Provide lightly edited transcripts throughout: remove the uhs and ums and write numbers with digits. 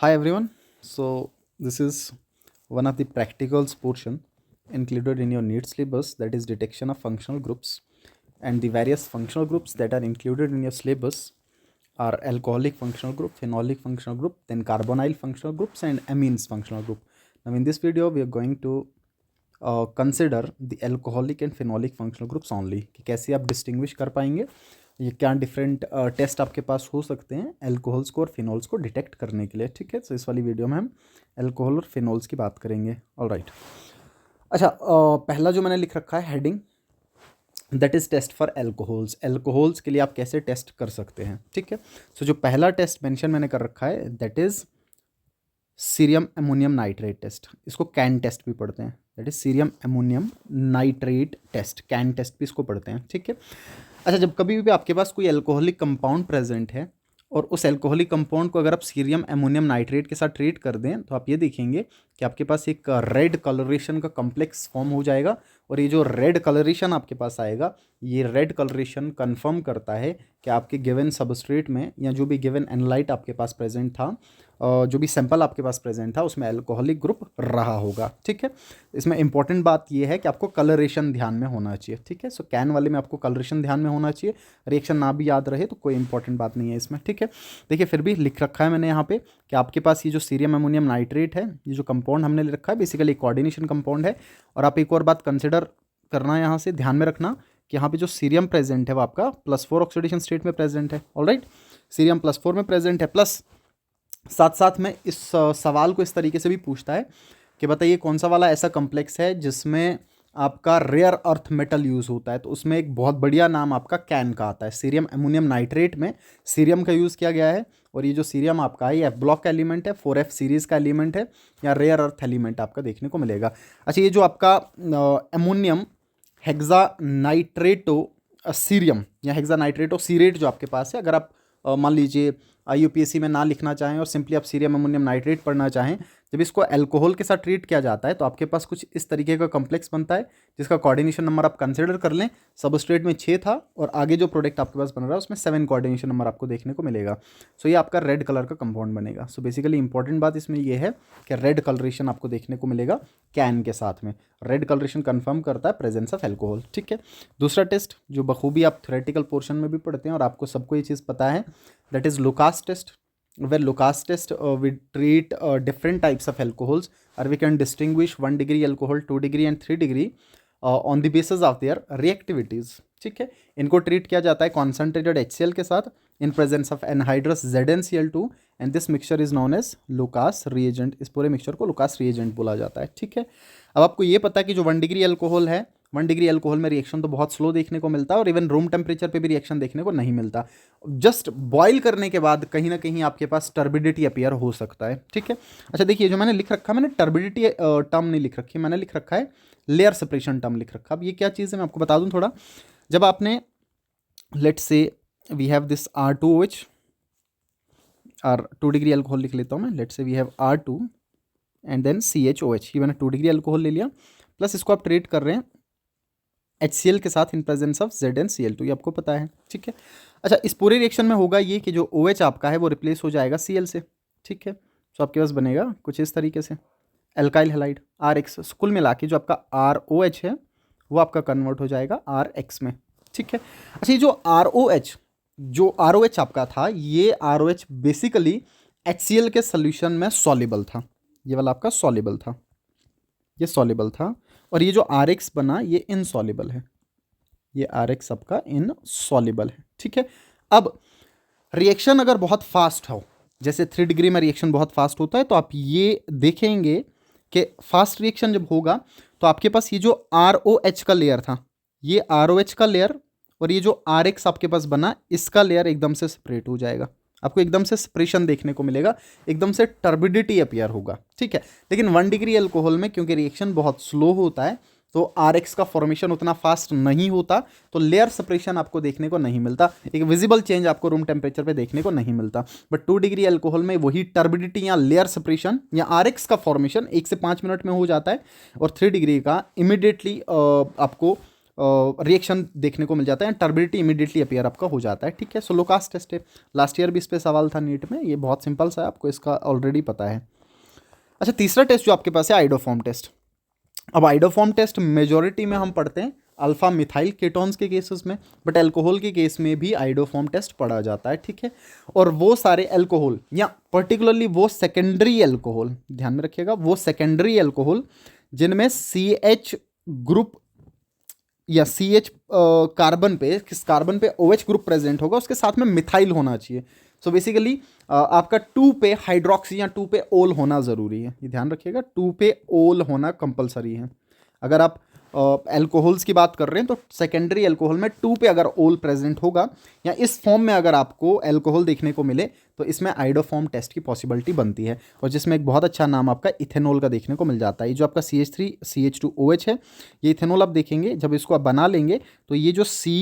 Hi everyone. So this is one of the practicals portion included in your NEET syllabus, that is detection of functional groups, and the various functional groups that are included in your syllabus are alcoholic functional group, phenolic functional group, then carbonyl functional groups and amines functional group. Now in this video we are going to consider the alcoholic and phenolic functional groups only कि कैसे आप distinguish कर पाएंगे, ये क्या different test आपके पास हो सकते हैं एल्कोहल्स को और फिनोल्स को डिटेक्ट करने के लिए। ठीक है, तो इस वाली वीडियो में हम एल्कोहल और फिनोल्स की बात करेंगे। ऑलराइट, अच्छा, पहला जो मैंने लिख रखा है heading, that is test for alcohols. Alcohols के लिए आप कैसे टेस्ट कर सकते हैं। ठीक है, सो जो पहला टेस्ट मेंशन मैंने कर रखा है that is cerium ammonium nitrate test. इसको कैन टेस्ट भी पढ़ते हैं, that is cerium ammonium nitrate test, CAN test भी इसको पढ़ते हैं। ठीक है, अच्छा, जब कभी भी आपके पास कोई एल्कोहलिक कंपाउंड प्रेजेंट है और उस एल्कोहलिक कंपाउंड को अगर आप सीरियम अमोनियम नाइट्रेट के साथ ट्रीट कर दें तो आप ये देखेंगे कि आपके पास एक रेड कलरेशन का कॉम्प्लेक्स फॉर्म हो जाएगा। और ये जो रेड कलरेशन आपके पास आएगा, ये रेड कलरेशन कंफर्म करता है कि आपके गिवन सबस्ट्रेट में या जो भी गिवन एनालाइट आपके पास प्रेजेंट था, जो भी सैंपल आपके पास प्रेजेंट था उसमें अल्कोहलिक ग्रुप रहा होगा। ठीक है, इसमें इंपॉर्टेंट बात यह है कि आपको कलरेशन ध्यान में होना चाहिए। ठीक है, सो कैन वाले में आपको कलरेशन ध्यान में होना चाहिए, रिएक्शन ना भी याद रहे तो कोई इंपॉर्टेंट बात नहीं है इसमें। ठीक है, देखिए फिर भी लिख रखा है मैंने यहाँ पे कि आपके पास ये जो सीरियम अमोनियम नाइट्रेट है, ये जो कंपाउंड हमने ले रखा है बेसिकली कोऑर्डिनेशन कंपाउंड है। और आप एक और बात कंसिडर करना, यहाँ से ध्यान में रखना कि यहाँ पे जो सीरियम प्रेजेंट है वो आपका +4 ऑक्सीडेशन स्टेट में प्रेजेंट है। ऑलराइट, सीरियम +4 में प्रेजेंट है, प्लस साथ साथ में इस सवाल को इस तरीके से भी पूछता है कि बताइए कौन सा वाला ऐसा कॉम्प्लेक्स है जिसमें आपका रेयर अर्थ मेटल यूज़ होता है। तो उसमें एक बहुत बढ़िया नाम आपका कैन का आता है। सीरियम अमोनियम नाइट्रेट में सीरियम का यूज़ किया गया है और ये जो सीरियम आपका है ये F ब्लॉक का एलिमेंट है, 4F सीरीज़ का एलिमेंट है या रेयर अर्थ एलिमेंट आपका देखने को मिलेगा। अच्छा, ये जो आपका अमोनियम हेक्सा नाइट्रेटो सीरियम या हेक्सा नाइट्रेटो सीरेट जो आपके पास है, अगर आप मान लीजिए यूपीएससी में ना लिखना चाहें और सिंपली आप सीरियम अमोनियम नाइट्रेट पढ़ना चाहें, जब इसको अल्कोहल के साथ ट्रीट किया जाता है तो आपके पास कुछ इस तरीके का कॉम्प्लेक्स बनता है जिसका कोऑर्डिनेशन नंबर आप कंसिडर कर लें। सबस्ट्रेट में 6 था और आगे जो प्रोडक्ट आपके पास बन रहा है उसमें 7 कोऑर्डिनेशन नंबर आपको देखने को मिलेगा। सो ये आपका रेड कलर का कंपाउंड बनेगा। सो बेसिकली इंपॉर्टेंट बात इसमें ये है कि रेड कलरेशन आपको देखने को मिलेगा कैन के साथ में। रेड कलरेशन कंफर्म करता है प्रेजेंस ऑफ एल्कोहल। ठीक है, दूसरा टेस्ट जो बखूबी आप थ्योरेटिकल पोर्शन में भी पढ़ते हैं और आपको सबको ये चीज़ पता है, that is Lucas test. where Lucas test we treat different types of alcohols, or we can distinguish 1 degree alcohol, 2 degree and 3 degree on the basis of their reactivities। ठीक है, इनको ट्रीट किया जाता है कॉन्सेंट्रेटेड HCl के साथ in presence of anhydrous ZnCl2 and this mixture is known as Lucas reagent. इस पूरे मिक्सचर को लुकास रिएजेंट बोला जाता है। ठीक है, अब आपको ये पता है कि जो 1 डिग्री अल्कोहल है, 1 डिग्री अल्कोहल में रिएक्शन तो बहुत स्लो देखने को मिलता है और इवन रूम टेम्परेचर पे भी रिएक्शन देखने को नहीं मिलता। जस्ट बॉईल करने के बाद कहीं ना कहीं आपके पास टर्बिडिटी अपीयर हो सकता है। ठीक है, अच्छा देखिए जो मैंने लिख रखा है, मैंने टर्बिडिटी टर्म नहीं लिख रखी, मैंने लिख रखा है लेयर सेपरेशन टर्म लिख रखा। अब ये क्या चीज़ है मैं आपको बता दूं थोड़ा। जब आपने let's say we have this R2OH, और 2 डिग्री अल्कोहल लिख लेता हूँ मैं, let's say we have R2 and then CHOH, ये मैंने 2 डिग्री अल्कोहल ले लिया, प्लस इसको आप ट्रीट कर रहे हैं HCl के साथ इन प्रेजेंस ऑफ ZnCl2, ये आपको पता है। ठीक है, अच्छा इस पूरे रिएक्शन में होगा ये कि जो OH आपका है वो रिप्लेस हो जाएगा Cl से। ठीक है, तो आपके पास बनेगा कुछ इस तरीके से एल्काइल हैलाइड RX। कुल मिला के जो आपका ROH है वो आपका कन्वर्ट हो जाएगा RX में। ठीक है, अच्छा ये जो ROH आपका था, ये ROH बेसिकली HCl के सोल्यूशन में सॉल्युबल था। ये वाला आपका सॉल्युबल था, ये सॉल्युबल था, और ये जो RX बना ये इनसॉल्युबल है, ये RX आपका इनसॉल्युबल है। ठीक है, अब रिएक्शन अगर बहुत फास्ट हो, जैसे 3 डिग्री में रिएक्शन बहुत फास्ट होता है, तो आप ये देखेंगे कि फास्ट रिएक्शन जब होगा तो आपके पास ये जो ROH का लेयर था, ये ROH का लेयर और ये जो RX आपके पास बना, इसका लेयर एकदम से सेपरेट हो जाएगा। आपको एकदम से सेपरेशन देखने को मिलेगा, एकदम से टर्बिडिटी अपीयर होगा। ठीक है, लेकिन 1 डिग्री अल्कोहल में क्योंकि रिएक्शन बहुत स्लो होता है तो RX का फॉर्मेशन उतना फास्ट नहीं होता, तो लेयर सेपरेशन आपको देखने को नहीं मिलता, एक विजिबल चेंज आपको रूम टेम्परेचर पे देखने को नहीं मिलता। बट 2 डिग्री अल्कोहल में वही टर्बिडिटी या लेयर सेपरेशन या RX का फॉर्मेशन 1 से 5 मिनट में हो जाता है, और 3 डिग्री का इमिडिएटली आपको रिएक्शन देखने को मिल जाता है, टर्बिडिटी इमीडिएटली अपीयर आपका हो जाता है। ठीक है, सो लुकास टेस्ट है, लास्ट ईयर भी इस पर सवाल था नीट में, ये बहुत सिंपल सा है, आपको इसका ऑलरेडी पता है। अच्छा, तीसरा टेस्ट जो आपके पास है आइडोफॉर्म टेस्ट। अब आइडोफॉर्म टेस्ट मेजॉरिटी में हम पढ़ते हैं अल्फा मिथाइल कीटोन्स के केसेस में, बट अल्कोहल के केस में भी आइडोफॉर्म टेस्ट पढ़ा जाता है। ठीक है, और वो सारे अल्कोहल या पर्टिकुलरली वो सेकेंडरी अल्कोहल, ध्यान में रखिएगा, वो सेकेंडरी अल्कोहल जिनमें CH ग्रुप या CH कार्बन पे, किस कार्बन पे OH ग्रुप प्रेजेंट होगा, उसके साथ में मिथाइल होना चाहिए। सो बेसिकली आपका 2 पे हाइड्रोक्सी या 2 पे ओल होना ज़रूरी है, ये ध्यान रखिएगा, 2 पे ओल होना कंपलसरी है। अगर आप अल्कोहल्स की बात कर रहे हैं तो सेकेंडरी अल्कोहल में 2 पे अगर ओल प्रेजेंट होगा या इस फॉर्म में अगर आपको अल्कोहल देखने को मिले तो इसमें आइडोफॉर्म टेस्ट की पॉसिबिलिटी बनती है, और जिसमें एक बहुत अच्छा नाम आपका इथेनॉल का देखने को मिल जाता है। ये जो आपका CH3 CH2OH है, ये इथेनॉल आप देखेंगे जब इसको आप बना लेंगे तो ये जो C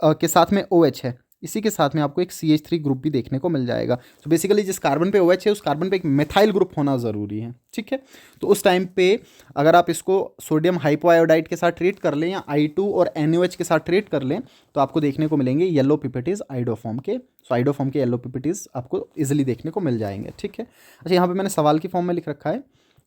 के साथ में OH है, इसी के साथ में आपको एक CH3 ग्रुप भी देखने को मिल जाएगा। तो बेसिकली जिस कार्बन पे OH है उस कार्बन पे एक मिथाइल ग्रुप होना ज़रूरी है। ठीक है, तो उस टाइम पे अगर आप इसको सोडियम हाइपोआयोडाइड के साथ ट्रीट कर लें या I2 और NaOH के साथ ट्रीट कर लें तो आपको देखने को मिलेंगे येलो पिपेटीज आइडोफॉर्म के। सो आइडोफॉर्म के येलो पिपेटीज आपको इजिली देखने को मिल जाएंगे। ठीक है, अच्छा, यहाँ पर मैंने सवाल की फॉर्म में लिख रखा है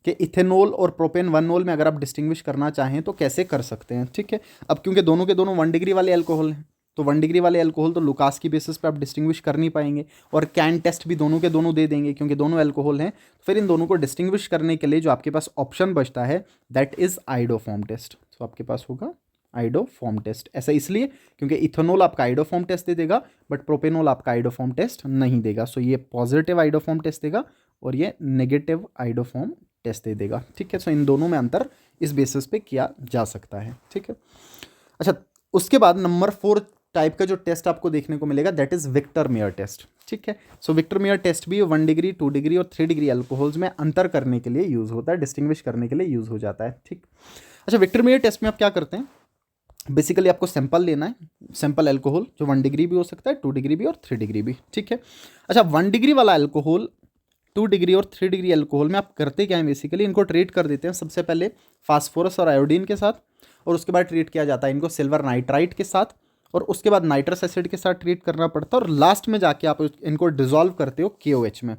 कि इथेनॉल और प्रोपेन 1-नोल में अगर आप डिस्टिंग्विश करना चाहें तो कैसे कर सकते हैं। ठीक है, अब क्योंकि दोनों के दोनों 1 डिग्री वाले अल्कोहल हैं, तो 1 डिग्री वाले अल्कोहल तो लुकास की बेसिस पे आप डिस्टिंग्विश कर नहीं पाएंगे, और कैन टेस्ट भी दोनों के दोनों दे देंगे क्योंकि दोनों अल्कोहल हैं। फिर इन दोनों को डिस्टिंग्विश करने के लिए जो आपके पास ऑप्शन बचता है दैट इज आइडोफॉर्म टेस्ट। तो आपके पास होगा आइडोफॉर्म टेस्ट। ऐसा इसलिए क्योंकि इथेनॉल आपका आइडोफॉर्म टेस्ट दे देगा बट प्रोपेनॉल आपका आइडोफॉर्म टेस्ट नहीं देगा। सो ये पॉजिटिव आइडोफॉर्म टेस्ट देगा और ये नेगेटिव आइडोफॉर्म टेस्ट दे देगा। ठीक है, सो इन दोनों में अंतर इस बेसिस पे किया जा सकता है। ठीक है, अच्छा, उसके बाद नंबर 4 टाइप का जो टेस्ट आपको देखने को मिलेगा that is Victor Meyer test. ठीक है, सो विक्टर मेयर टेस्ट भी 1 डिग्री 2 डिग्री और 3 डिग्री अल्कोहल्स में अंतर करने के लिए यूज होता है, डिस्टिंग्विश करने के लिए यूज हो जाता है। ठीक, अच्छा, विक्टर मेयर टेस्ट में आप क्या करते हैं, बेसिकली आपको सैंपल लेना है, सैंपल अल्कोहल जो 1 डिग्री भी हो सकता है, 2 डिग्री भी और 3 डिग्री भी। ठीक है, अच्छा, 1 डिग्री वाला अल्कोहल, 2 डिग्री और 3 डिग्री अल्कोहल में आप करते क्या है, बेसिकली इनको ट्रीट कर देते हैं सबसे पहले फास्फोरस और आयोडीन के साथ, और उसके बाद ट्रीट किया जाता है इनको सिल्वर नाइट्राइट के साथ, और उसके बाद नाइट्रस एसिड के साथ ट्रीट करना पड़ता है, और लास्ट में जाके आप इनको डिजोल्व करते हो KOH में।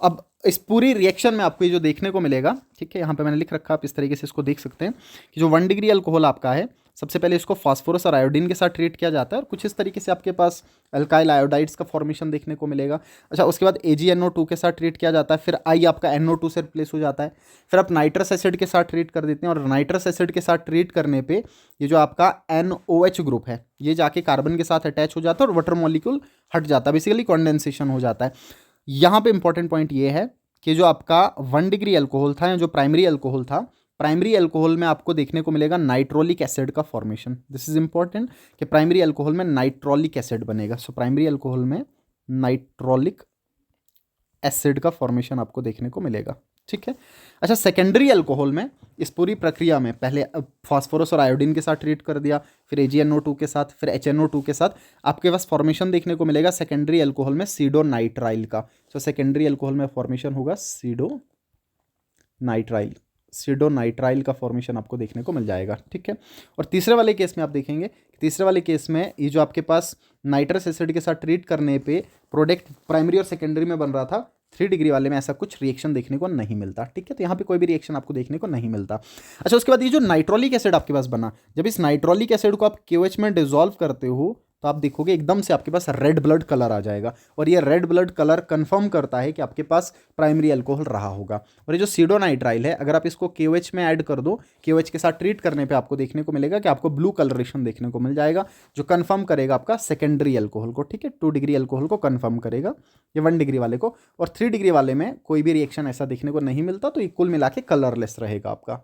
अब इस पूरी रिएक्शन में आपको ये जो देखने को मिलेगा, ठीक है, यहाँ पे मैंने लिख रखा, आप इस तरीके से इसको देख सकते हैं कि जो 1 डिग्री अल्कोहल आपका है, सबसे पहले इसको फास्फोरस और आयोडीन के साथ ट्रीट किया जाता है और कुछ इस तरीके से आपके पास अल्काइल आयोडाइड्स का फॉर्मेशन देखने को मिलेगा। अच्छा, उसके बाद AgNO2 के साथ ट्रीट किया जाता है, फिर I आपका NO2 से रिप्लेस हो जाता है, फिर आप नाइट्रस एसिड के साथ ट्रीट कर देते हैं, और नाइट्रस एसिड के साथ ट्रीट करने पे ये जो आपका NOH ग्रुप है ये जाके कार्बन के साथ अटैच हो जाता है और वाटर मॉलिक्यूल हट जाता है, बेसिकली कंडेंसेशन हो जाता है। यहाँ पे इंपॉर्टेंट पॉइंट ये है कि जो आपका 1 डिग्री अल्कोहल था या जो प्राइमरी अल्कोहल था, प्राइमरी अल्कोहल में आपको देखने को मिलेगा नाइट्रोलिक एसिड का फॉर्मेशन। दिस इज इंपॉर्टेंट कि प्राइमरी अल्कोहल में नाइट्रोलिक एसिड बनेगा। सो प्राइमरी अल्कोहल में नाइट्रोलिक एसिड का फॉर्मेशन आपको देखने को मिलेगा। ठीक है, अच्छा, सेकेंडरी अल्कोहल में इस पूरी प्रक्रिया में पहले फास्फोरस और आयोडीन के साथ ट्रीट कर दिया, फिर AgNO2 के साथ, फिर HNO2 के साथ, आपके पास फॉर्मेशन देखने को मिलेगा सेकेंडरी अल्कोहल में सीडोनाइट्राइल का। सो सेकेंडरी अल्कोहल में फॉर्मेशन होगा सीडोनाइट्राइल, सीडोनाइट्राइल का फॉर्मेशन आपको देखने को मिल जाएगा। ठीक है, और तीसरे वाले केस में आप देखेंगे, तीसरे वाले केस में ये जो आपके पास नाइट्रस एसिड के साथ ट्रीट करने पे प्रोडक्ट प्राइमरी और सेकेंडरी में बन रहा था, 3 डिग्री वाले में ऐसा कुछ रिएक्शन देखने को नहीं मिलता। ठीक है, तो यहाँ पे कोई भी रिएक्शन आपको देखने को नहीं मिलता। अच्छा, उसके बाद ये जो नाइट्रोलिक एसिड आपके पास बना, जब इस नाइट्रोलिक एसिड को आप KOH में डिजोल्व करते हो तो आप देखोगे एकदम से आपके पास रेड ब्लड कलर आ जाएगा, और ये रेड ब्लड कलर कंफर्म करता है कि आपके पास प्राइमरी अल्कोहल रहा होगा। और ये जो सीडोनाइट्राइल है, अगर आप इसको KOH में ऐड कर दो, KOH के साथ ट्रीट करने पे आपको देखने को मिलेगा कि आपको ब्लू कलरेशन देखने को मिल जाएगा, जो कंफर्म करेगा आपका सेकेंडरी अल्कोहल को। ठीक है, 2 डिग्री अल्कोहल को कंफर्म करेगा, ये 1 डिग्री वाले को, और 3 डिग्री वाले में कोई भी रिएक्शन ऐसा देखने को नहीं मिलता, तो ये कुल मिला के कलरलेस रहेगा आपका।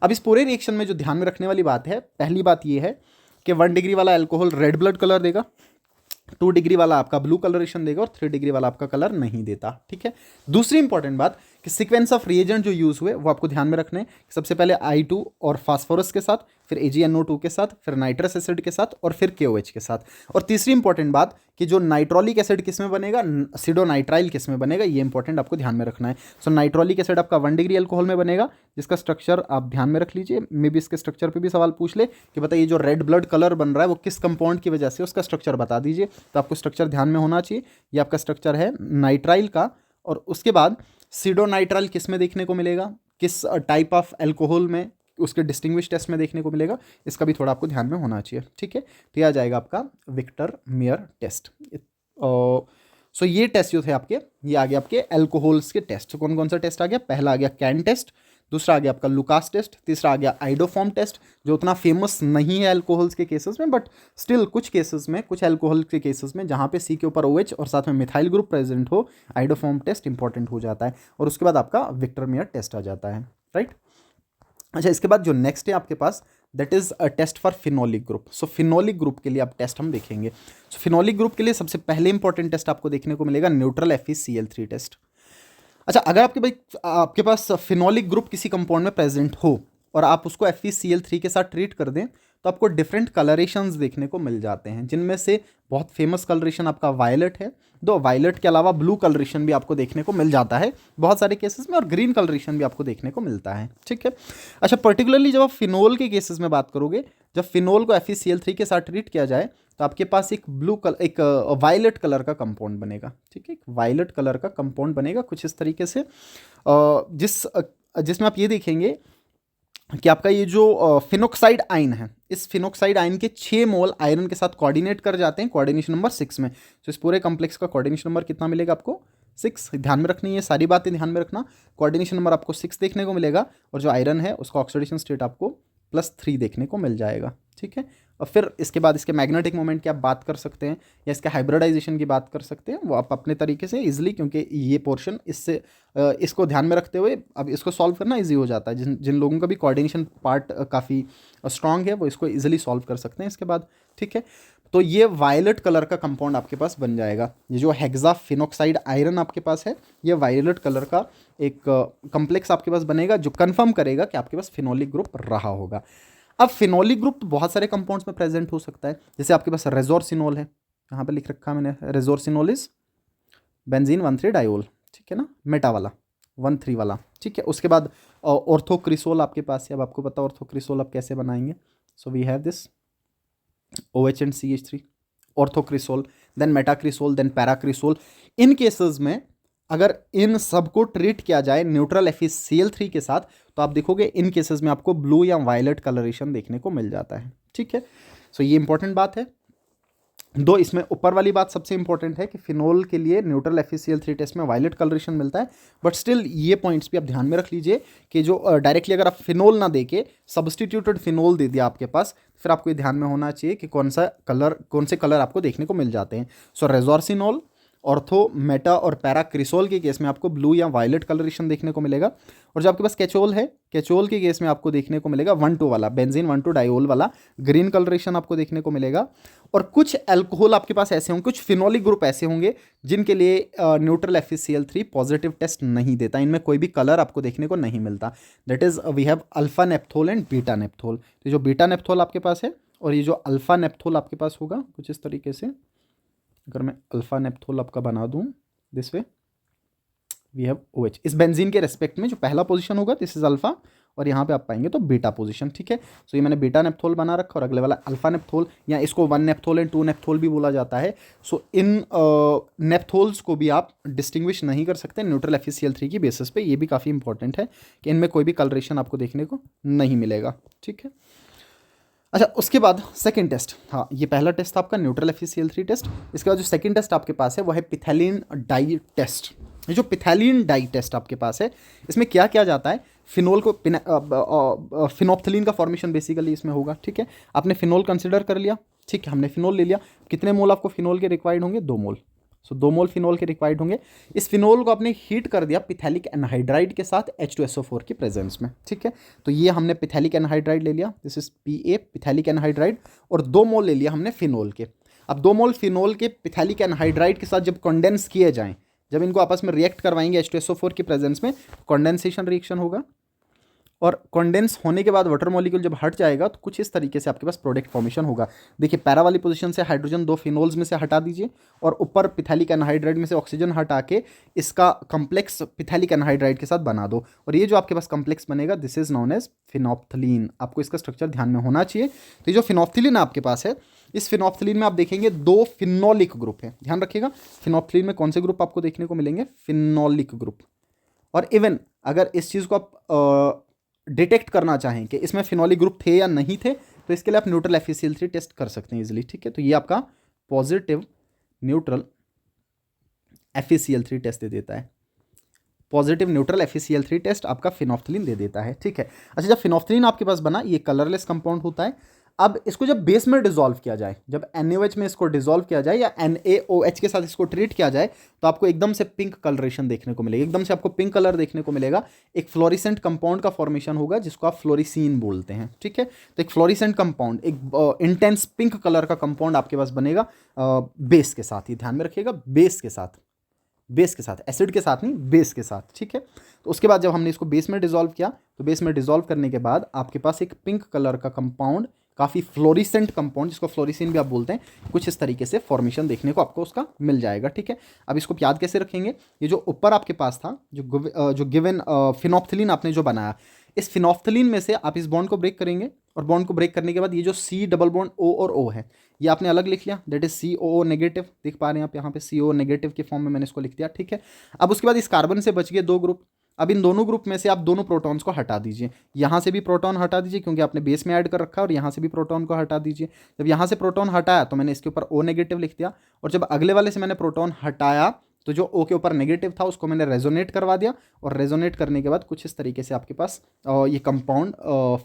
अब इस पूरे रिएक्शन में जो ध्यान में रखने वाली बात है, पहली बात ये है कि 1 डिग्री वाला अल्कोहल रेड ब्लड कलर देगा, 2 डिग्री वाला आपका ब्लू कलरेशन देगा, और 3 डिग्री वाला आपका कलर नहीं देता। ठीक है, दूसरी इंपॉर्टेंट बात कि सीक्वेंस ऑफ रिएजेंट जो यूज हुए वो आपको ध्यान में रखने हैं। सबसे पहले I2 और फास्फोरस के साथ, फिर AgNO2 के साथ, फिर नाइट्रस एसिड के साथ और फिर KOH के साथ। और तीसरी इंपॉर्टेंट बात कि जो नाइट्रोलिक एसिड किस में बनेगा, सिडोनाइट्राइल किस में बनेगा, ये इंपॉर्टेंट आपको ध्यान में रखना है। सो नाइट्रोलिक एसिड आपका 1 डिग्री अल्कोहल में बनेगा, जिसका स्ट्रक्चर आप ध्यान में रख लीजिए। मे बी इसके स्ट्रक्चर पे भी सवाल पूछ ले कि बताइए जो रेड ब्लड कलर बन रहा है वो किस कंपाउंड की वजह से, उसका स्ट्रक्चर बता दीजिए। तो आपको स्ट्रक्चर ध्यान में होना चाहिए। ये आपका स्ट्रक्चर है नाइट्राइल का। और उसके बाद सिडोनाइट्राइल किस में देखने को मिलेगा, किस टाइप ऑफ अल्कोहल में, उसके डिस्टिंग्विश टेस्ट में देखने को मिलेगा, इसका भी थोड़ा आपको ध्यान में होना चाहिए। ठीक है, तो ये आ जाएगा आपका विक्टर मेयर टेस्ट। सो ये टेस्ट जो थे आपके, ये आ गया आपके अल्कोहल्स के टेस्ट। कौन कौन सा टेस्ट आ गया, पहला आ गया कैन टेस्ट, दूसरा आ गया आपका लुकास टेस्ट, तीसरा आ गया आइडोफॉर्म टेस्ट, जो उतना फेमस नहीं है अल्कोहल्स के केसेस में, बट स्टिल कुछ केसेस में, कुछ अल्कोहल के केसेस में जहाँ पे सी के ऊपर OH और साथ में मिथाइल ग्रुप प्रेजेंट हो, आइडोफॉर्म टेस्ट इंपॉर्टेंट हो जाता है। और उसके बाद आपका विक्टर मेयर टेस्ट आ जाता है, राइट। अच्छा, इसके बाद जो नेक्स्ट है आपके पास, that is a test for phenolic group. So phenolic group के लिए आप टेस्ट हम देखेंगे। सो फिनोलिक ग्रुप के लिए सबसे पहले इंपॉर्टेंट टेस्ट आपको देखने को मिलेगा न्यूट्रल FeCl3 टेस्ट। अच्छा, अगर आपके पास फिनोलिक ग्रुप किसी कंपाउंड में प्रेजेंट हो और आप उसको FeCl3 के साथ ट्रीट कर दें, तो आपको डिफरेंट कलरेशंस देखने को मिल जाते हैं, जिनमें से बहुत फेमस कलरेशन आपका वायलेट है। दो वायलेट के अलावा ब्लू कलरेशन भी आपको देखने को मिल जाता है बहुत सारे केसेस में, और ग्रीन कलरेशन भी आपको देखने को मिलता है। ठीक है। अच्छा, पर्टिकुलरली जब आप फिनोल के केसेस में बात करोगे, जब फिनोल को FeCl3 के साथ ट्रीट किया जाए तो आपके पास एक वायलेट कलर का कंपाउंड बनेगा। ठीक है, एक वायलेट कलर का कंपाउंड बनेगा कुछ इस तरीके से, जिसमें आप ये देखेंगे कि आपका ये जो फिनोक्साइड आयन है, इस फिनोक्साइड आयन के 6 मोल आयरन के साथ कोऑर्डिनेट कर जाते हैं कोऑर्डिनेशन नंबर 6 में। तो इस पूरे कॉम्प्लेक्स का कोऑर्डिनेशन नंबर कितना मिलेगा आपको, 6। ध्यान में रखनी है, सारी बातें ध्यान में रखना। कोऑर्डिनेशन नंबर आपको 6 देखने को मिलेगा, और जो आयरन है उसका ऑक्सीडेशन स्टेट आपको +3 देखने को मिल जाएगा। ठीक है। और फिर इसके बाद इसके मैग्नेटिक मोमेंट की आप बात कर सकते हैं, या इसके हाइब्रिडाइजेशन की बात कर सकते हैं, वो आप अपने तरीके से इजीली, क्योंकि ये पोर्शन इसको ध्यान में रखते हुए अब इसको सॉल्व करना इजी हो जाता है। जिन लोगों का भी कोऑर्डिनेशन पार्ट काफ़ी स्ट्रांग है, वो इसको इजीली सॉल्व कर सकते हैं इसके बाद। ठीक है, तो ये वायलेट कलर का कंपाउंड आपके पास बन जाएगा। ये जो हेक्सा फिनोक्साइड आयरन आपके पास है, ये वायलेट कलर का एक कॉम्प्लेक्स आपके पास बनेगा, जो कन्फर्म करेगा कि आपके पास फिनोलिक ग्रुप रहा होगा। अब फिनोलिक ग्रुप तो बहुत सारे कंपाउंड्स में प्रेजेंट हो सकता है, जैसे आपके पास रेजोरसिनोल है, यहाँ पे लिख रखा है मैंने, रेजोरसिनोल इज बेंजीन 1,3 डायोल। ठीक है ना, मेटा वाला 1,3 वाला। ठीक है, उसके बाद ऑर्थोक्रिसोल आपके पास है। अब आपको पता ऑर्थोक्रिसोल आप कैसे बनाएंगे। So we have this OH and CH3, orthocresol, then metacresol, then paracresol. इन केसेस में अगर इन सब को ट्रीट किया जाए न्यूट्रल FeCl3 के साथ, तो आप देखोगे इन केसेस में आपको ब्लू या वायलेट कलरेशन देखने को मिल जाता है। ठीक है, सो ये इंपॉर्टेंट बात है। दो इसमें ऊपर वाली बात सबसे इंपॉर्टेंट है कि फिनोल के लिए न्यूट्रल FeCl3 टेस्ट में वायलेट कलरेशन मिलता है, बट स्टिल ये पॉइंट्स भी आप ध्यान में रख लीजिए कि जो डायरेक्टली अगर आप फिनोल ना देके सब्सटीट्यूटेड फिनोल दे दिया आपके पास, फिर आपको ये ध्यान में होना चाहिए कि कौन से कलर आपको देखने को मिल जाते हैं। सो रेजोरसिनोल, ऑर्थो, मेटा और पैराक्रिसोल के केस में आपको ब्लू या वायलेट कलरेशन देखने को मिलेगा। और जो आपके पास कैचोल है, कैचोल के केस में आपको देखने को मिलेगा 1,2 वाला, बेंजीन 1,2 डायोल वाला ग्रीन कलरेशन आपको देखने को मिलेगा। और कुछ अल्कोहल आपके पास ऐसे होंगे, कुछ फिनोलिक ग्रुप ऐसे होंगे जिनके लिए न्यूट्रल FeCl3 पॉजिटिव टेस्ट नहीं देता, इनमें कोई भी कलर आपको देखने को नहीं मिलता। That is we have alpha naphthol and beta naphthol. तो जो बीटा नेप्थोल आपके पास है और ये जो अल्फा नेप्थोल आपके पास होगा कुछ इस तरीके से, अगर मैं अल्फा नेप्थोल आपका बना दूं this way, we have OH। इस बेंजीन के रेस्पेक्ट में जो पहला पोजीशन होगा दिस इज अल्फा, और यहाँ पे आप पाएंगे तो बीटा पोजीशन। ठीक है, सो ये मैंने बीटा नेप्थोल बना रखा, और अगले वाला अल्फा नेप्थोल, या इसको 1 नेप्थोल एंड 2 नेप्थोल भी बोला जाता है। सो इन नेप्थोल्स को भी आप डिस्टिंग्विश नहीं कर सकते न्यूट्रल FeCl3 की बेसिस पे। ये भी काफ़ी इंपॉर्टेंट है कि इनमें कोई भी कलरेशन आपको देखने को नहीं मिलेगा। ठीक है। अच्छा, उसके बाद सेकंड टेस्ट, हाँ ये पहला टेस्ट था आपका न्यूट्रल FeCl3 टेस्ट। इसके बाद जो सेकंड टेस्ट आपके पास है वो है पिथैलिन डाई टेस्ट। ये जो पिथैलिन डाई टेस्ट आपके पास है, इसमें क्या किया जाता है, फिनोल को फिनोप्थलीन का फॉर्मेशन बेसिकली इसमें होगा। ठीक है, आपने फिनोल कंसिडर कर लिया, ठीक है, हमने फिनोल ले लिया। कितने मोल आपको फिनोल के रिक्वायर्ड होंगे, 2 मोल। सो 2 मोल फिनोल के रिक्वायर्ड होंगे। इस फिनोल को आपने हीट कर दिया पिथैलिक एनहाइड्राइड के साथ H2SO4 की प्रेजेंस में। ठीक है, तो ये हमने पिथैलिक एनहाइड्राइड ले लिया, दिस इज PA पिथैलिक एनहाइड्राइड, और 2 मोल ले लिया हमने फिनोल के। अब 2 मोल फिनोल के पिथैलिक एनहाइड्राइड के साथ जब कंडेंस किए जाएं, जब इनको आपस में रिएक्ट करवाएंगे H2SO4 की प्रेजेंस में, कंडेंसेशन रिएक्शन होगा। और कंडेंस होने के बाद वाटर मॉलिक्यूल जब हट जाएगा तो कुछ इस तरीके से आपके पास प्रोडक्ट फॉर्मेशन होगा। देखिए पैरा वाली पोजीशन से हाइड्रोजन 2 फिनोल्स में से हटा दीजिए और ऊपर पिथैलिक एनहाइड्राइड में से ऑक्सीजन हटा के इसका कम्प्लेक्स पिथैलिक एनहाइड्राइड के साथ बना दो, और ये जो आपके पास कम्प्लेक्स बनेगा this is known as phenolphthalein. आपको इसका स्ट्रक्चर ध्यान में होना चाहिए। तो ये जो फिनोप्थलीन आपके पास है, इस फिनोप्थलीन में आप देखेंगे 2 फिनोलिक ग्रुप है, ध्यान रखिएगा। फिनोप्थलीन में कौन से ग्रुप आपको देखने को मिलेंगे? Phenolic group. और इवन अगर इस चीज़ को आप डिटेक्ट करना चाहें कि इसमें फिनोलिक ग्रुप थे या नहीं थे, तो इसके लिए आप न्यूट्रल FeCl3 टेस्ट कर सकते हैं इजीली, ठीक है। तो ये आपका पॉजिटिव न्यूट्रल FeCl3 टेस्ट दे देता है। पॉजिटिव न्यूट्रल FeCl3 टेस्ट आपका फिनोप्थलीन दे देता है, ठीक है। अच्छा, जब फिनोप्थलीन आपके पास बना, ये कलरलेस कंपाउंड होता है। अब इसको जब बेस में डिसॉल्व किया जाए, जब NaOH में इसको डिसॉल्व किया जाए या NaOH के साथ इसको ट्रीट किया जाए, तो आपको एकदम से पिंक कलरेशन देखने को मिलेगा, एकदम से आपको पिंक कलर देखने को मिलेगा। एक फ्लोरिसेंट कंपाउंड का फॉर्मेशन होगा जिसको आप फ्लोरिसीन बोलते हैं, ठीक है। तो एक फ्लोरिसेंट कंपाउंड, एक इंटेंस पिंक कलर का कंपाउंड आपके पास बनेगा बेस के साथ ही, ध्यान में रखिएगा, बेस के साथ, बेस के साथ, एसिड के साथ नहीं, बेस के साथ, ठीक है। तो उसके बाद जब हमने इसको बेस में डिसॉल्व किया, तो बेस में डिसॉल्व करने के बाद आपके पास एक पिंक कलर का कंपाउंड, काफ़ी फ्लोरिसेंट कंपाउंड जिसको फ्लोरिसिन भी आप बोलते हैं, कुछ इस तरीके से फॉर्मेशन देखने को आपको उसका मिल जाएगा, ठीक है। अब इसको याद कैसे रखेंगे? ये जो ऊपर आपके पास था, जो गिवन फिनोप्थलीन आपने जो बनाया, इस फिनोप्थलीन में से आप इस बॉन्ड को ब्रेक करेंगे, और बॉन्ड को ब्रेक करने के बाद ये जो C डबल बॉन्ड O और O है, ये आपने अलग लिख लिया, दैट इज COO नेगेटिव, देख पा रहे हैं आप यहाँ पे COO नेगेटिव के फॉर्म में मैंने इसको लिख दिया, ठीक है। अब उसके बाद इस कार्बन से बच गए 2 ग्रुप। अब इन दोनों ग्रुप में से आप दोनों प्रोटॉन्स को हटा दीजिए, यहाँ से भी प्रोटॉन हटा दीजिए क्योंकि आपने बेस में ऐड कर रखा है, और यहाँ से भी प्रोटॉन को हटा दीजिए। जब यहाँ से प्रोटॉन हटाया तो मैंने इसके ऊपर O नेगेटिव लिख दिया, और जब अगले वाले से मैंने प्रोटॉन हटाया तो जो O के ऊपर नेगेटिव था उसको मैंने रेजोनेट करवा दिया, और रेजोनेट करने के बाद कुछ इस तरीके से आपके पास ये कंपाउंड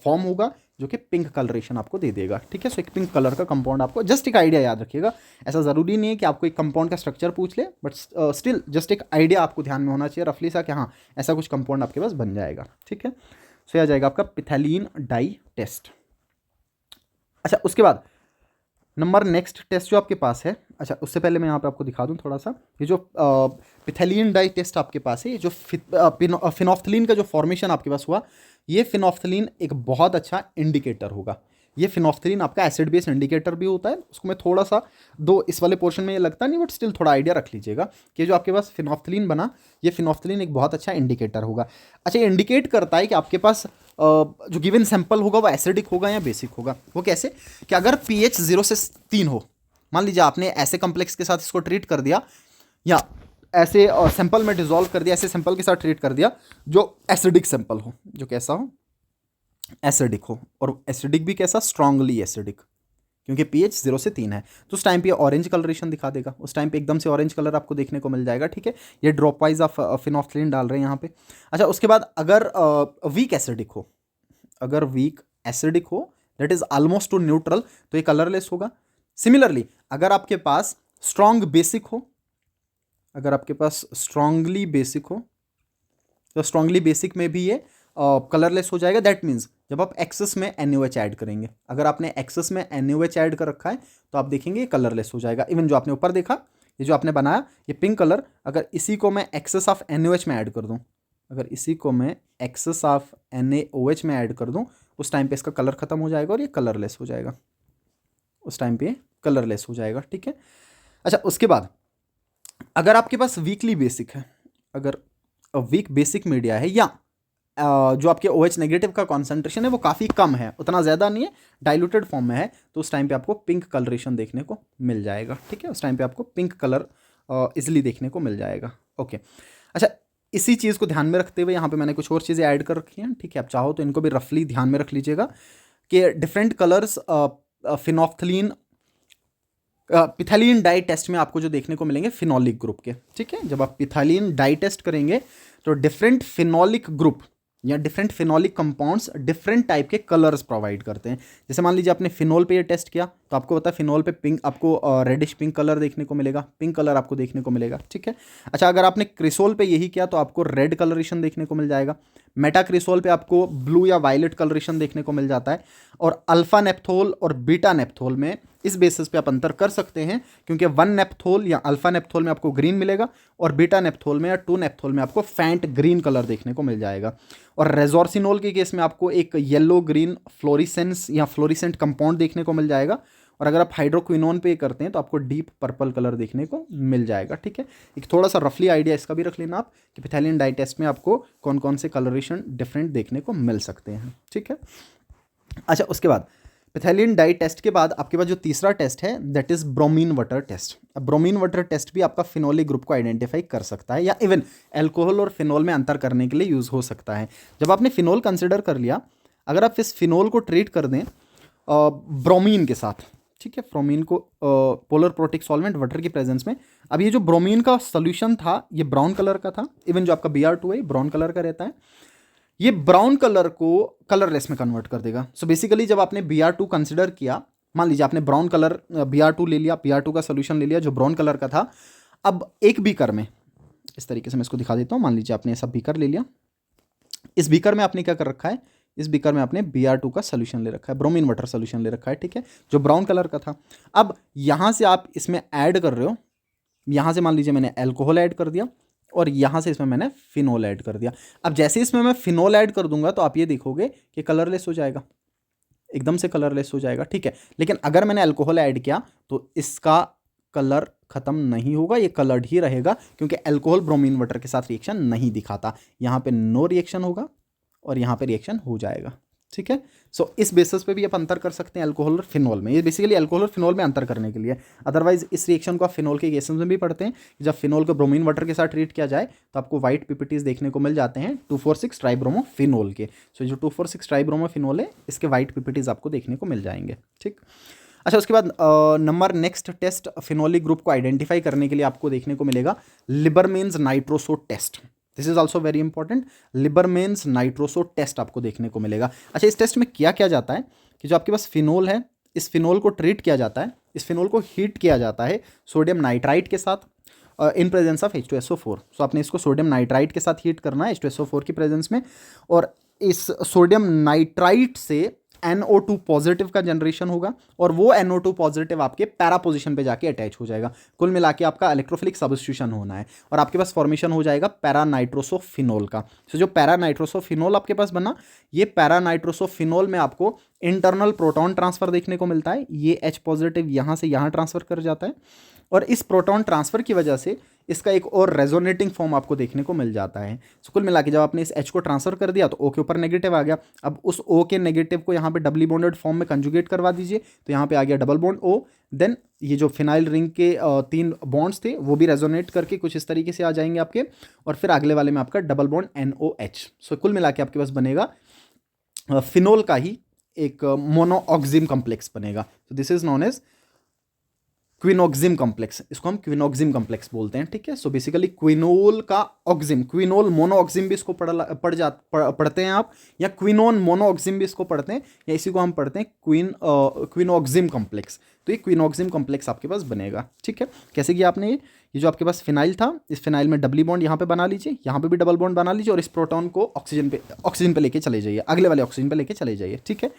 फॉर्म होगा जो कि पिंक कलरेशन आपको दे देगा, ठीक है। सो एक पिंक कलर का कंपाउंड, आपको जस्ट एक आइडिया याद रखिएगा, ऐसा ज़रूरी नहीं है कि आपको एक कंपाउंड का स्ट्रक्चर पूछ ले, बट स्टिल जस्ट एक आइडिया आपको ध्यान में होना चाहिए रफली सा कि हाँ ऐसा कुछ कंपाउंड आपके पास बन जाएगा, ठीक है। सो यह आ जाएगा आपका पिथैलीन डाई टेस्ट। अच्छा, उसके बाद नंबर नेक्स्ट टेस्ट जो आपके पास है, अच्छा उससे पहले मैं यहाँ पे आपको दिखा दूँ थोड़ा सा, ये जो पिथैलीन डाई टेस्ट आपके पास है, ये जो फिनोप्थलीन का जो फॉर्मेशन आपके पास हुआ, ये फिनोप्थलीन एक बहुत अच्छा इंडिकेटर होगा। ये फिनोप्थलीन आपका एसिड बेस इंडिकेटर भी होता है, उसको मैं थोड़ा सा इस वाले पोर्शन में ये लगता नहीं, बट स्टिल थोड़ा आइडिया रख लीजिएगा कि जो आपके पास फिनोप्थलीन बना, ये फिनोप्थलीन एक बहुत अच्छा इंडिकेटर होगा। अच्छा, ये इंडिकेट करता है कि आपके पास जो गिवन सैंपल होगा वो एसिडिक होगा या बेसिक होगा। वो कैसे? कि अगर pH 0 से 3 हो, मान लीजिए आपने ऐसे कम्प्लेक्स के साथ इसको ट्रीट कर दिया, या ऐसे सैंपल में डिसॉल्व कर दिया, ऐसे सैंपल के साथ ट्रीट कर दिया जो एसिडिक सैंपल हो, जो कैसा हो? एसिडिक हो, और एसिडिक भी कैसा? स्ट्रांगली एसिडिक, क्योंकि pH 0 से 3 है। तो उस टाइम पे ऑरेंज कलरेशन दिखा देगा, उस टाइम पे एकदम से ऑरेंज कलर आपको देखने को मिल जाएगा, ठीक है। ये ड्रॉप वाइज आप फिनोप्थलीन डाल रहे हैं यहाँ पे। अच्छा, उसके बाद अगर वीक एसिडिक हो, अगर वीक एसिडिक हो, that is almost two neutral, तो ये कलरलेस होगा। सिमिलरली अगर आपके पास स्ट्रॉन्ग बेसिक हो, अगर आपके पास स्ट्रॉन्गली बेसिक हो, तो स्ट्रॉन्गली बेसिक में भी ये कलरलेस हो जाएगा। दैट मीन्स जब आप एक्सेस में NaOH ऐड करेंगे, अगर आपने एक्सेस में NaOH ऐड कर रखा है तो आप देखेंगे ये कलरलेस हो जाएगा। इवन जो आपने ऊपर देखा, ये जो आपने बनाया ये पिंक कलर, अगर इसी को मैं एक्सेस ऑफ NaOH में ऐड कर दूं, अगर इसी को मैं एक्सेस ऑफ NaOH में ऐड कर दूं, उस टाइम पे इसका कलर खत्म हो जाएगा और ये कलरलेस हो जाएगा, उस टाइम पे कलरलेस हो जाएगा, ठीक है। अच्छा, उसके बाद अगर आपके पास वीकली बेसिक है, अगर वीक बेसिक मीडिया है, या जो आपके OH नेगेटिव का कॉन्सेंट्रेशन है वो काफ़ी कम है, उतना ज़्यादा नहीं है, डाइल्यूटेड फॉर्म में है, तो उस टाइम पे आपको पिंक कलरेशन देखने को मिल जाएगा, ठीक है। उस टाइम पे आपको पिंक कलर इजिली देखने को मिल जाएगा, ओके। अच्छा, इसी चीज़ को ध्यान में रखते हुए यहाँ पे मैंने कुछ और चीज़ें ऐड कर रखी हैं, ठीक है। आप चाहो तो इनको भी रफली ध्यान में रख लीजिएगा कि different colours phenolphthalein phthalein dye test में आपको जो देखने को मिलेंगे फिनोलिक ग्रुप के, ठीक है। जब आप पिथैलीन डाई टेस्ट करेंगे तो डिफरेंट फिनोलिक ग्रुप या different phenolic compounds different type के कलर्स प्रोवाइड करते हैं। जैसे मान लीजिए आपने फिनोल पे ये टेस्ट किया तो आपको पता है फिनोल पे पिंक, आपको रेडिश पिंक कलर देखने को मिलेगा, पिंक कलर आपको देखने को मिलेगा, ठीक है। अच्छा, अगर आपने क्रिसोल पे यही किया तो आपको रेड कलरेशन देखने को मिल जाएगा। मेटाक्रिसोल पे आपको ब्लू या वायलेट कलरेशन देखने को मिल जाता है, और अल्फा नेप्थोल और बीटा नेप्थोल में इस बेसिस पे आप अंतर कर सकते हैं, क्योंकि 1 नेप्थोल या अल्फा नेप्थोल में आपको ग्रीन मिलेगा और बीटा नेप्थोल में या 2 नेप्थोल में आपको फैंट ग्रीन कलर देखने को मिल जाएगा। और रेजोर्सिनोल के केस में आपको एक येलो ग्रीन फ्लोरिसेंस या फ्लोरिसेंट कंपाउंड देखने को मिल जाएगा, और अगर आप हाइड्रोक्विनोन पे करते हैं तो आपको डीप पर्पल कलर देखने को मिल जाएगा। ठीक है, एक थोड़ा सा रफली आइडिया इसका भी रख लेना आप कि पिथैलियन डाई टेस्ट में आपको कौन कौन से कलरेशन डिफरेंट देखने को मिल सकते हैं। ठीक है, अच्छा उसके बाद पिथैलियन डाई टेस्ट के बाद आपके पास जो तीसरा टेस्ट है that is bromine water test. अब ब्रोमीन वाटर टेस्ट भी आपका फिनोलिक ग्रुप को आइडेंटिफाई कर सकता है, या इवन एल्कोहल और फिनोल में अंतर करने के लिए यूज हो सकता है। जब आपने फिनोल कंसिडर कर लिया, अगर आप इस फिनोल को ट्रीट कर दें ब्रोमीन के साथ, ठीक है, ब्रोमीन को पोलर प्रोटिक सॉल्वेंट वाटर की प्रेजेंस में, अब ये जो ब्रोमीन का सोल्यूशन था ये ब्राउन कलर का था, इवन जो आपका Br2 है ब्राउन कलर का रहता है, ये ब्राउन कलर को कलरलेस में कन्वर्ट कर देगा। सो बेसिकली जब आपने Br2 कंसिडर किया, मान लीजिए आपने ब्राउन कलर Br2 ले लिया, Br2 का सोल्यूशन ले लिया जो ब्राउन कलर का था, अब एक बीकर में, इस तरीके से मैं इसको दिखा देता हूँ, मान लीजिए आपने ऐसा बीकर ले लिया, इस बीकर में आपने क्या कर रखा है, इस बीकर में आपने Br2 का सोल्यूशन ले रखा है, ब्रोमीन वाटर सोल्यूशन ले रखा है, ठीक है, जो ब्राउन कलर का था। अब यहाँ से आप इसमें ऐड कर रहे हो, यहाँ से मान लीजिए मैंने अल्कोहल ऐड कर दिया और यहाँ से इसमें मैंने फिनोल ऐड कर दिया। अब जैसे इसमें मैं फिनोल ऐड कर दूंगा तो आप ये देखोगे कि कलरलेस हो जाएगा, एकदम से कलरलेस हो जाएगा, ठीक है। लेकिन अगर मैंने अल्कोहल ऐड किया तो इसका कलर खत्म नहीं होगा, ये कलर्ड ही रहेगा, क्योंकि अल्कोहल ब्रोमीन वाटर के साथ रिएक्शन नहीं दिखाता। यहाँ पे नो रिएक्शन होगा और यहाँ पे रिएक्शन हो जाएगा, ठीक है। सो इस बेसिस पे भी आप अंतर कर सकते हैं अल्कोहल और फिनोल में। ये बेसिकली अल्कोहल और फिनोल में अंतर करने के लिए, अदरवाइज इस रिएक्शन को आप फिनोल के केसेस में भी पढ़ते हैं। जब फिनोल को ब्रोमीन वाटर के साथ ट्रीट किया जाए तो आपको व्हाइट पीपीटीज देखने को मिल जाते हैं 2,4,6 ट्राइब्रोमोफिनोल के। सो जो 2,4,6 ट्राइब्रोमोफिनोल है इसके व्हाइट पीपीटीज आपको देखने को मिल जाएंगे, ठीक। अच्छा, उसके बाद number next test phenolic group को आइडेंटिफाई करने के लिए आपको देखने को मिलेगा Liebermann's nitroso test. This is also very important, Liebermann's nitroso test आपको देखने को मिलेगा। अच्छा, इस टेस्ट में क्या किया जाता है कि जो आपके पास फिनोल है, इस फिनोल को ट्रीट किया जाता है, इस फिनोल को हीट किया जाता है सोडियम नाइट्राइट के साथ इन प्रेजेंस ऑफ H2SO4। सो आपने इसको सोडियम नाइट्राइट के साथ हीट करना है H2SO4 की प्रेजेंस में, और इस सोडियम नाइट्राइट से NO2 पॉजिटिव का जनरेशन होगा, और वो NO2 पॉजिटिव आपके पैरा पोजीशन पे जाके अटैच हो जाएगा। कुल मिला के आपका इलेक्ट्रोफिलिक सब्स्टिट्यूशन होना है और आपके पास फॉर्मेशन हो जाएगा पैरा नाइट्रोसोफिनोल का। तो जो पैरा नाइट्रोसोफिनोल आपके पास बना, ये पैरा नाइट्रोसोफिनोल में आपको इंटरनल प्रोटॉन ट्रांसफर देखने को मिलता है। ये H पॉजिटिव यहाँ से यहाँ ट्रांसफर कर जाता है, और इस प्रोटॉन ट्रांसफर की वजह से इसका एक और रेजोनेटिंग फॉर्म आपको देखने को मिल जाता है। सो कुल मिला के जब आपने इस H को ट्रांसफर कर दिया तो O के ऊपर नेगेटिव आ गया। अब उस O के नेगेटिव को यहाँ पे डबली बॉन्डेड फॉर्म में कंजुगेट करवा दीजिए, तो यहाँ पे आ गया डबल बॉन्ड O। देन ये जो फिनाइल रिंग के 3 बॉन्ड्स थे वो भी रेजोनेट करके कुछ इस तरीके से आ जाएंगे आपके, और फिर अगले वाले में आपका डबल बॉन्ड NOH। सो कुल मिला के आपके पास बनेगा फिनोल का ही एक मोनोऑक्सिम कॉम्प्लेक्स बनेगा। तो this is known as quinoxime complex, इसको हम क्विनोक्सिम कॉम्प्लेक्स बोलते हैं, ठीक है। सो बेसिकली क्विनोल का ऑक्सिम, क्विनोल मोनोऑक्सिम भी इसको पढ़ते हैं आप, या क्विनोन मोनोऑक्सिम भी इसको पढ़ते हैं, या इसी को हम पढ़ते हैं क्विनोक्सिम कॉम्प्लेक्स। तो ये क्विनोक्सिम कॉम्प्लेक्स आपके पास बनेगा, ठीक है। कैसे किया आपने, ये जो आपके पास फिनाइल था, इस फिनाइल में डबली बॉन्ड यहाँ पे बना लीजिए, यहाँ पे भी डबल बॉन्ड बना लीजिए, और इस प्रोटॉन को ऑक्सीजन पे लेके चले जाइए, अगले वाले ऑक्सीजन पे लेके चले जाइए, ठीक है।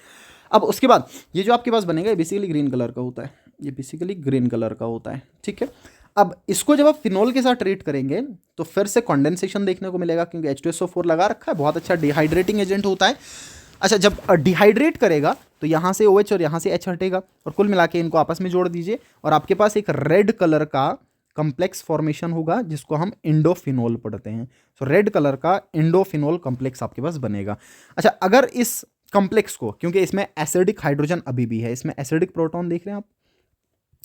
अब उसके बाद ये जो आपके पास बनेगा ये बेसिकली ग्रीन कलर का होता है, ये बेसिकली ग्रीन कलर का होता है, ठीक है। अब इसको जब आप फिनोल के साथ ट्रीट करेंगे तो फिर से कंडेंसेशन देखने को मिलेगा, क्योंकि H2SO4 लगा रखा है, बहुत अच्छा डिहाइड्रेटिंग एजेंट होता है। अच्छा, जब डिहाइड्रेट करेगा तो यहाँ से OH और यहाँ से H हटेगा, और कुल मिला के इनको आपस में जोड़ दीजिए, और आपके पास एक रेड कलर का कॉम्प्लेक्स फॉर्मेशन होगा जिसको हम इंडोफिनोल पढ़ते हैं। सो रेड कलर का इंडोफिनोल कॉम्प्लेक्स आपके पास बनेगा। अच्छा, अगर इस कॉम्प्लेक्स को, क्योंकि इसमें एसिडिक हाइड्रोजन अभी भी है, इसमें एसिडिक प्रोटॉन देख रहे हैं आप,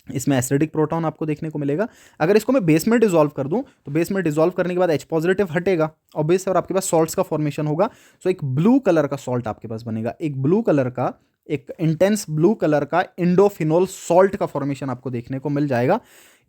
इसमें एसिडिक प्रोटॉन आपको देखने को मिलेगा। अगर इसको मैं बेस में डिसॉल्व कर दूं तो बेस में डिसॉल्व करने के बाद H पॉजिटिव हटेगा ऑब्वियस, और आपके पास सॉल्ट्स का फॉर्मेशन होगा। सो एक ब्लू कलर का सॉल्ट आपके पास बनेगा, एक ब्लू कलर का, एक इंटेंस ब्लू कलर का इंडोफिनोल सॉल्ट का फॉर्मेशन आपको देखने को मिल जाएगा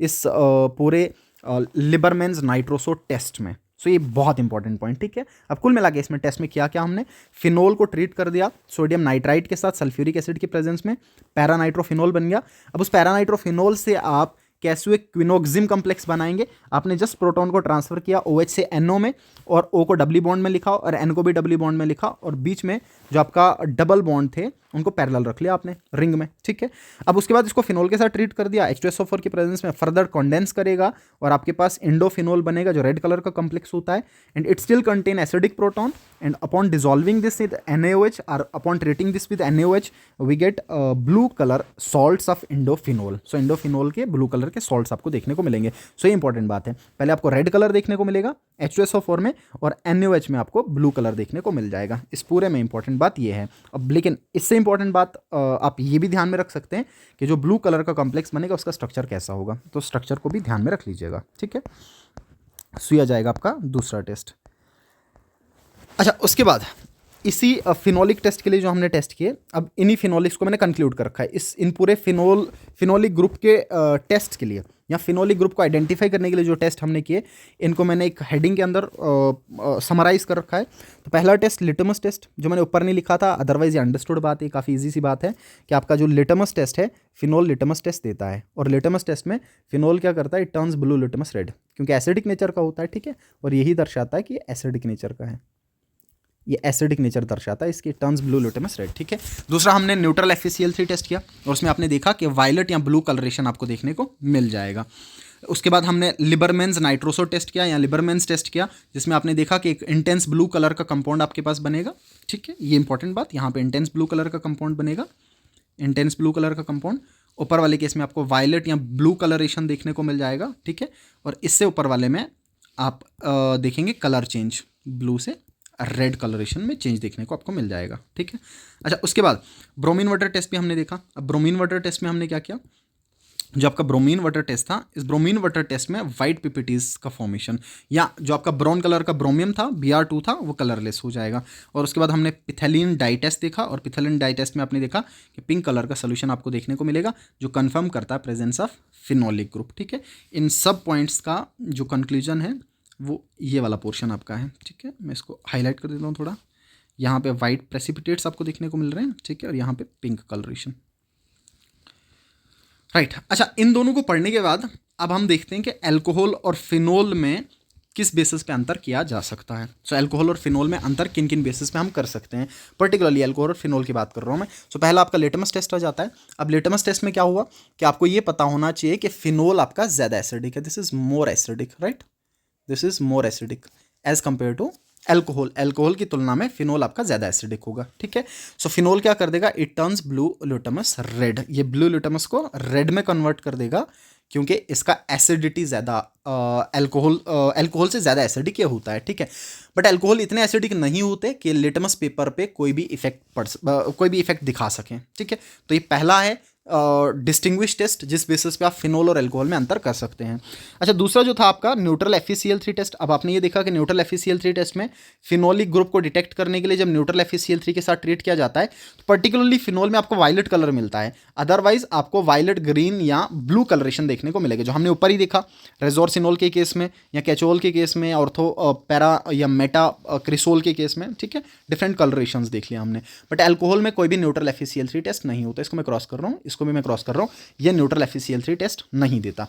इस पूरे लिबरमेन्स नाइट्रोसो टेस्ट में। सो ये बहुत इंपॉर्टेंट पॉइंट, ठीक है। अब कुल मिला के इसमें टेस्ट में क्या हमने फिनोल को ट्रीट कर दिया सोडियम नाइट्राइट के साथ सल्फ्यूरिक एसिड की प्रेजेंस में, पैरानाइट्रोफिनोल बन गया। अब उस पैरानाइट्रोफिनोल से आप कैसुएक्विनोक्सिम कॉम्प्लेक्स बनाएंगे। आपने जस्ट प्रोटॉन को ट्रांसफर किया OH से NO में, और O को डबली बॉन्ड में लिखा और N को भी डबली बॉन्ड में लिखा, और बीच में जो आपका डबल बॉन्ड थे उनको पैरेलल रख लिया आपने रिंग में, ठीक है। अब उसके बाद इसको फिनोल के साथ ट्रीट कर दिया, H2SO4 की प्रेजेंस में फर्दर कंडेंस करेगा और आपके पास इंडोफिनोल बनेगा जो रेड कलर का कॉम्प्लेक्स होता है, and it still contain acidic proton, and upon dissolving this with NaOH और upon treating this with NaOH we get blue colour salts of indophenol. So indophenol के ब्लू कलर के salts आपको देखने को मिलेंगे। सो ये इंपॉर्टेंट बात है, पहले आपको रेड कलर देखने को मिलेगा H2SO4 में, और NaOH में आपको ब्लू कलर देखने को मिल जाएगा। इस पूरे में इंपॉर्टेंट बात ये है। अब लेकिन इससे इंपॉर्टेंट बात आप ये भी ध्यान में रख सकते हैं कि जो ब्लू कलर का कॉम्प्लेक्स बनेगा उसका स्ट्रक्चर कैसा होगा, तो स्ट्रक्चर को भी ध्यान में रख लीजिएगा, ठीक है। सुया जाएगा आपका दूसरा टेस्ट। अच्छा, उसके बाद इसी फिनोलिक टेस्ट के लिए जो हमने टेस्ट किए, अब इन्हीं फिनोलिक्स को मैंने कंक्लूड कर रखा है। इन पूरे फिनोलिक ग्रुप के टेस्ट के लिए या फिनोलिक ग्रुप को आइडेंटिफाई करने के लिए जो टेस्ट हमने किए, इनको मैंने एक हेडिंग के अंदर समराइज कर रखा है। तो पहला टेस्ट लिटमस टेस्ट, जो मैंने ऊपर नहीं लिखा था, अदरवाइज ये अंडरस्टूड बात है, काफ़ी ईजी सी बात है कि आपका जो लिटमस टेस्ट है, फिनोल लिटमस टेस्ट देता है, और लिटमस टेस्ट में फिनोल क्या करता है, it turns blue litmus red, क्योंकि एसिडिक नेचर का होता है, ठीक है, और यही दर्शाता है कि ये एसिडिक नेचर का है, ये एसिडिक नेचर दर्शाता है इसकी, टर्न्स ब्लू लिटमस रेड, ठीक है। दूसरा हमने न्यूट्रल FeCl3 टेस्ट किया, और उसमें आपने देखा कि वायलेट या ब्लू कलरेशन आपको देखने को मिल जाएगा। उसके बाद हमने लिबरमेंस नाइट्रोसो टेस्ट किया या लिबरमेंस टेस्ट किया, जिसमें आपने देखा कि एक इंटेंस ब्लू कलर का कंपाउंड आपके पास बनेगा, ठीक है। ये इंपॉर्टेंट बात, यहाँ पे इंटेंस ब्लू कलर का कंपाउंड बनेगा, इंटेंस ब्लू कलर का कंपाउंड। ऊपर वाले केस में आपको वायलेट या ब्लू कलरेशन देखने को मिल जाएगा, ठीक है। और इससे ऊपर वाले में आप देखेंगे कलर चेंज, ब्लू से रेड कलरेशन में चेंज देखने को आपको मिल जाएगा, ठीक है। अच्छा, उसके बाद ब्रोमीन वाटर टेस्ट भी हमने देखा। अब ब्रोमीन वाटर टेस्ट में हमने क्या किया, जो आपका ब्रोमीन वाटर टेस्ट था, इस ब्रोमीन वाटर टेस्ट में वाइट पिपिटीज का फॉर्मेशन, या जो आपका ब्राउन कलर का ब्रोमियम था, Br2 था, वो कलरलेस हो जाएगा। और उसके बाद हमने पिथेलिन डाई टेस्ट देखा, और पिथेलिन डाई टेस्ट में आपने देखा कि पिंक कलर का सोल्यूशन आपको देखने को मिलेगा, जो कंफर्म करता है प्रेजेंस ऑफ फिनोलिक ग्रुप, ठीक है। इन सब पॉइंट्स का जो कंक्लूजन है वो ये वाला पोर्शन आपका है, ठीक है। मैं इसको हाईलाइट कर देता हूँ थोड़ा, यहाँ पे वाइट प्रेसिपिटेट्स आपको देखने को मिल रहे हैं, ठीक है, और यहाँ पे पिंक कलरेशन, राइट। अच्छा, इन दोनों को पढ़ने के बाद अब हम देखते हैं कि अल्कोहल और फिनोल में किस बेसिस पे अंतर किया जा सकता है। सो अल्कोहल और फिनोल में अंतर किन किन बेसिस पे हम कर सकते हैं, पर्टिकुलरली अल्कोहल और फिनोल की बात कर रहा हूँ मैं। सो पहला आपका लिटमस टेस्ट आ जाता है। अब लिटमस टेस्ट में क्या हुआ कि आपको ये पता होना चाहिए कि फिनोल आपका ज़्यादा एसिडिक है, this is more acidic, right, this is more acidic as compare to alcohol. Alcohol की तुलना में फिनोल आपका ज़्यादा एसिडिक होगा, ठीक है। सो फिनोल क्या कर देगा, it turns blue litmus red, ये ब्लू लिटमस को रेड में कन्वर्ट कर देगा, क्योंकि इसका एसिडिटी ज़्यादा अल्कोहल से ज़्यादा एसिडिक ये होता है, ठीक है। बट अल्कोहल इतने एसिडिक नहीं होते कि लिटमस पेपर पे कोई भी इफेक्ट दिखा सकें, ठीक है। तो ये पहला है डिस्टिंग्विश टेस्ट, जिस बेसिस पे आप फिनोल और अल्कोहल में अंतर कर सकते हैं। अच्छा, दूसरा जो था आपका न्यूट्रल FeCl3 टेस्ट। अब आपने ये देखा कि न्यूट्रल FeCl3 टेस्ट में फिनोलिक ग्रुप को डिटेक्ट करने के लिए जब न्यूट्रल FeCl3 के साथ ट्रीट किया जाता है, तो पर्टिकुलरली फिनोल में आपको वायलेट कलर मिलता है, अदरवाइज आपको वायलेट, ग्रीन या ब्लू कलरेशन देखने को मिलेगा, जो हमने ऊपर ही देखा रेजोरसिनोल के केस में या कैचोल के केस में, ऑर्थो पैरा या मेटा क्रिसोल के केस में, ठीक है, डिफरेंट कलरेशंस देख लिया हमने। बट अल्कोहल में कोई भी न्यूट्रल FeCl3 टेस्ट नहीं होता, इसको मैं क्रॉस कर रहा हूँ, इसको भी मैं क्रॉस कर रहा हूँ, ये न्यूट्रल FeCl3 टेस्ट नहीं देता।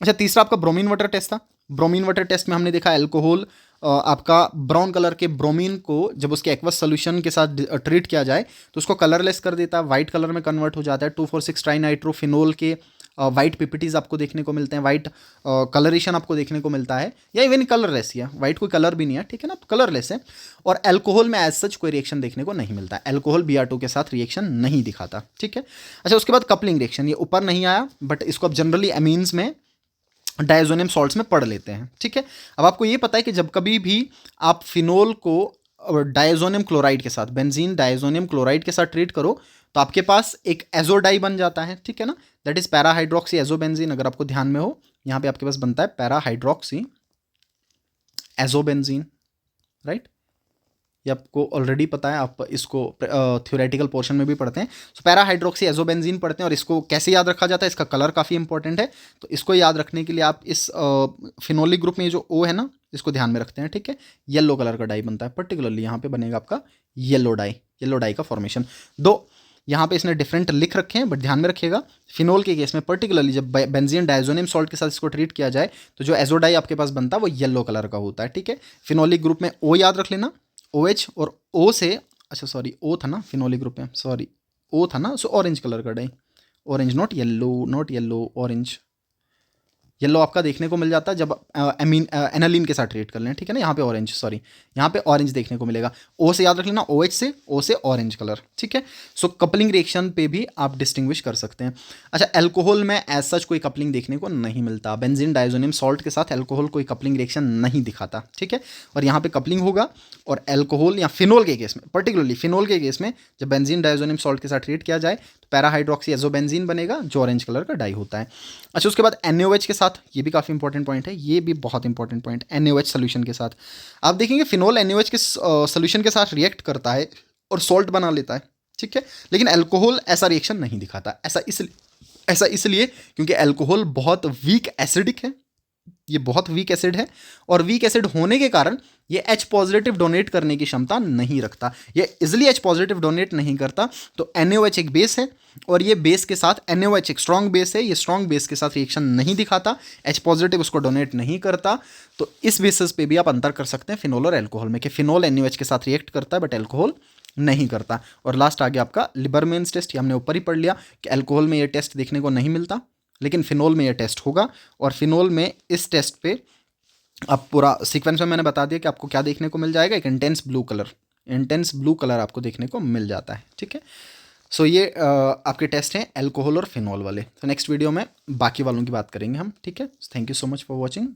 अच्छा, तीसरा आपका ब्रोमीन वाटर टेस्ट था। ब्रोमीन वाटर टेस्ट में हमने देखा अल्कोहल आपका ब्राउन कलर के ब्रोमीन को जब उसके एक्वस सोल्यूशन के साथ ट्रीट किया जाए तो उसको कलरलेस कर देता है, वाइट कलर में कन्वर्ट हो जाता है। 2,4,6 ट्राइनाइट्रोफिनोल के वाइट पिपिटीज आपको देखने को मिलते हैं, वाइट कलरेशन आपको देखने को मिलता है, या इवन कलरलेस, या वाइट कोई कलर भी नहीं है, ठीक है ना, कलरलेस है। और अल्कोहल में एज सच कोई रिएक्शन देखने को नहीं मिलता, अल्कोहल Br2 के साथ रिएक्शन नहीं दिखाता, ठीक है। अच्छा, उसके बाद कपलिंग रिएक्शन, ये ऊपर नहीं आया, बट इसको अब जनरली एमीन्स में डायजोनियम सॉल्ट्स में पढ़ लेते हैं, ठीक है। अब आपको ये पता है कि जब कभी भी आप फिनोल को डायजोनियम क्लोराइड के साथ, बेंजीन डायजोनियम क्लोराइड के साथ ट्रीट करो तो आपके पास एक एजोडाई बन जाता है, ठीक है ना, that is para hydroxy azobenzene. अगर आपको ध्यान में हो, यहाँ पे आपके पास बनता है पैरा हाइड्रोक्सी एजोबेंजीन, राइट, ये आपको ऑलरेडी पता है, आप इसको थ्योरेटिकल पोर्शन में भी पढ़ते हैं। सो पैरा हाइड्रोक्सी एजोबेंजीन पढ़ते हैं, और इसको कैसे याद रखा जाता है, इसका कलर काफ़ी इंपॉर्टेंट है, तो इसको याद रखने के लिए आप इस फिनोलिक ग्रुप में जो O है ना, इसको ध्यान में रखते हैं, ठीक है। येलो कलर का डाई बनता है, पर्टिकुलरली यहाँ पे बनेगा आपका येलो डाई का फॉर्मेशन। दो यहाँ पे इसने डिफरेंट लिख रखे हैं, बट ध्यान में रखिएगा फिनोल के केस में पर्टिकुलरली जब बेंजीन डायजोनियम सॉल्ट के साथ इसको ट्रीट किया जाए तो जो एजोडाई आपके पास बनता है वो येलो कलर का होता है, ठीक है। फिनोलिक ग्रुप में ओ याद रख लेना, OH, और ओ से, अच्छा सॉरी ओ था ना फिनोलिक ग्रुप में, सॉरी ओ था ना, सो ऑरेंज कलर का dye, orange, not yellow, orange. Yellow आपका देखने को मिल जाता है जब एनालिन के साथ ट्रीट कर लें, ठीक है ना। यहाँ पे ऑरेंज, सॉरी यहाँ पे ऑरेंज देखने को मिलेगा। ओ से याद रख लेना, OH से, ओ से ऑरेंज कलर, ठीक है। सो कपलिंग रिएक्शन पे भी आप डिस्टिंग्विश कर सकते हैं। अच्छा, एल्कोहल में एज सच कोई कपलिंग देखने को नहीं मिलता, बेंजीन डायजोनियम सॉल्ट के साथ एल्कोहल कोई कपलिंग रिएक्शन नहीं दिखाता, ठीक है। और यहाँ पे कपलिंग होगा, और एल्कोहल या फिनोल के केस में, पर्टिकुलरली फिनोल के केस में जब बेंजीन डायजोनियम सॉल्ट के साथ ट्रीट किया जाए तो पैराहाइड्रोक्सी एजोबेंजीन बनेगा जो ऑरेंज कलर का डाई होता है। अच्छा, उसके बाद NaOH के साथ, ये भी काफ़ी इंपॉर्टेंट पॉइंट है, ये भी बहुत इंपॉर्टेंट पॉइंट, NaOH सोल्यूशन के साथ आप देखेंगे फिनोल NaOH के सोल्यूशन के साथ रिएक्ट करता है और सॉल्ट बना लेता है, ठीक है। लेकिन अल्कोहल ऐसा रिएक्शन नहीं दिखाता। ऐसा इसलिए क्योंकि अल्कोहल बहुत वीक एसिडिक है, ये बहुत वीक एसिड है, और वीक एसिड होने के कारण ये H पॉजिटिव डोनेट करने की क्षमता नहीं रखता, ये इजिली H पॉजिटिव डोनेट नहीं करता। तो NaOH एक बेस है, और ये बेस के साथ NaOH एक स्ट्रॉन्ग बेस है, ये स्ट्रॉन्ग बेस के साथ रिएक्शन नहीं दिखाता, H पॉजिटिव उसको डोनेट नहीं करता। तो इस बेसिस पे भी आप अंतर कर सकते हैं फिनोल और एल्कोहल में, कि फिनोल NaOH के साथ रिएक्ट करता है बट एल्कोहल नहीं करता। और लास्ट आ गया आपका लिबरमेंस टेस्ट, ये हमने ऊपर ही पढ़ लिया कि एल्कोहल में ये टेस्ट देखने को नहीं मिलता, लेकिन फिनोल में ये टेस्ट होगा। और फिनोल में इस टेस्ट पे अब पूरा सीक्वेंस में मैंने बता दिया कि आपको क्या देखने को मिल जाएगा, एक इंटेंस ब्लू कलर आपको देखने को मिल जाता है, ठीक है। सो ये आपके टेस्ट हैं एल्कोहल और फिनोल वाले। तो नेक्स्ट वीडियो में बाकी वालों की बात करेंगे हम, ठीक है। Thank you so much for watching.